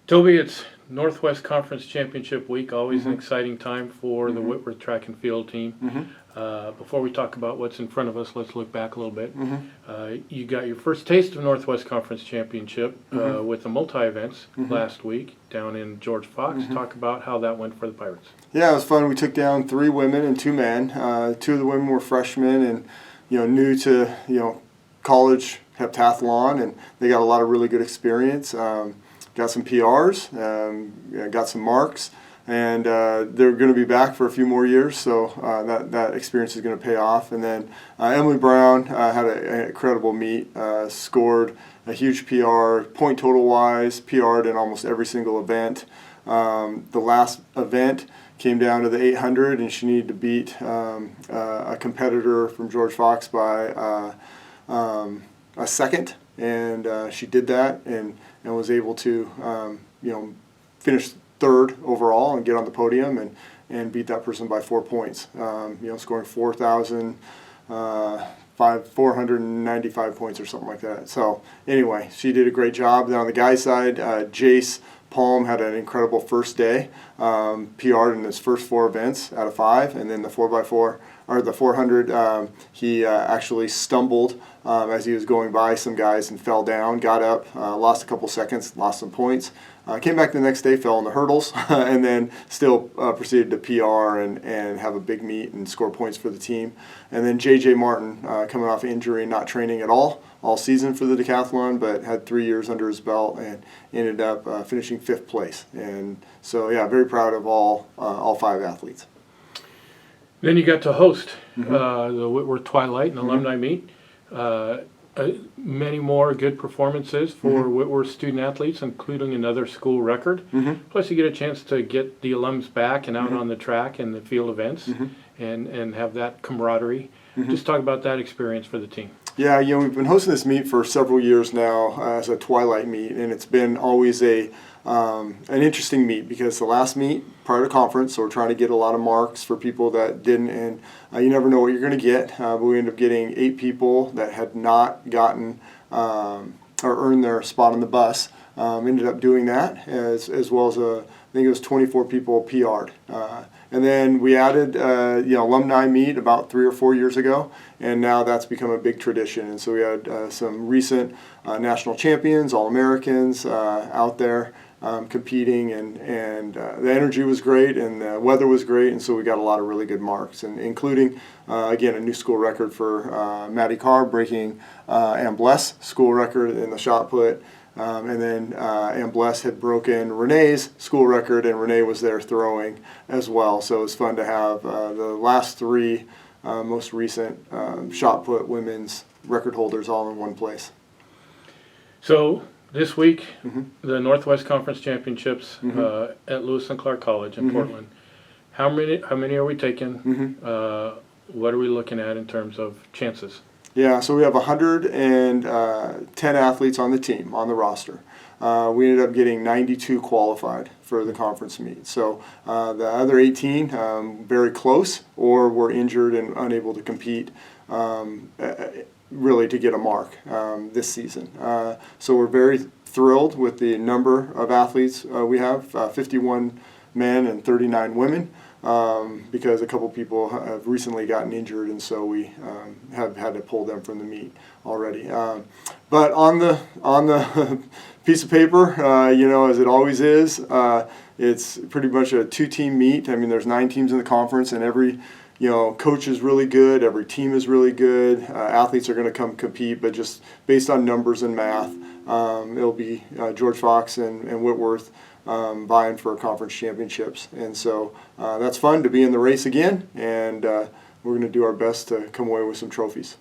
Toby, it's Northwest Conference Championship week, always an exciting time for the Whitworth track and field team. Before we talk about what's in front of us, let's look back a little bit. You got your first taste of Northwest Conference Championship with the multi-events last week down in George Fox. Talk about how that went for the Pirates. Yeah, it was fun. We took down 3 women and 2 men. 2 of the women were freshmen and new to college heptathlon, and they got a lot of really good experience. Got some PRs, got some marks, and they're going to be back for a few more years, so that experience is going to pay off. And then Emily Brown had an incredible meet, scored a huge PR, point total wise, PR'd in almost every single event. The last event came down to the 800, and she needed to beat a competitor from George Fox by a second, and she did that and was able to finish 3rd overall and get on the podium and beat that person by 4 points, scoring 495 points or something like that. So anyway, she did a great job. Then on the guys' side, Jace Palm had an incredible first day, PR'd in his first 4 events out of 5, and then the 4x4 or the 400, he actually stumbled as he was going by some guys and fell down, got up, lost a couple seconds, lost some points. Came back the next day, fell on the hurdles, and then still proceeded to PR and have a big meet and score points for the team. And then J.J. Martin, coming off injury and not training at all season for the decathlon, but had 3 years under his belt and ended up finishing 5th place. And so, yeah, very proud of all 5 athletes. Then you got to host the Whitworth Twilight and Alumni Meet. Many more good performances for Whitworth student athletes, including another school record. Plus you get a chance to get the alums back and out on the track and the field events and have that camaraderie. Just talk about that experience for the team. Yeah, we've been hosting this meet for several years now as a Twilight meet, and it's been always an interesting meet because the last meet prior to conference, so we're trying to get a lot of marks for people that didn't, and you never know what you're going to get, but we ended up getting 8 people that had not gotten or earned their spot on the bus. Ended up doing that as well as I think it was 24 people PR'd. And then we added alumni meet about 3 or 4 years ago, and now that's become a big tradition. And so we had some recent national champions, All-Americans out there competing, and the energy was great and the weather was great, and so we got a lot of really good marks, and including again a new school record for Maddie Carr, breaking Ambless school record in the shot put. And then Ambless had broken Renee's school record, and Renee was there throwing as well. So it was fun to have the last 3 most recent shot put women's record holders all in one place. So this week, the Northwest Conference Championships at Lewis and Clark College in Portland. How many are we taking? What are we looking at in terms of chances? Yeah, so we have 110 athletes on the team, on the roster. We ended up getting 92 qualified for the conference meet. So the other 18 very close or were injured and unable to compete really to get a mark this season. So we're very thrilled with the number of athletes we have, 51 men and 39 women. Because a couple people have recently gotten injured, and so we have had to pull them from the meet already. But on the piece of paper, as it always is, it's pretty much a 2-team meet. I mean, there's 9 teams in the conference, and every coach is really good, every team is really good. Athletes are going to come compete, but just based on numbers and math, it'll be George Fox and Whitworth vying for conference championships. And so that's fun to be in the race again, and we're going to do our best to come away with some trophies.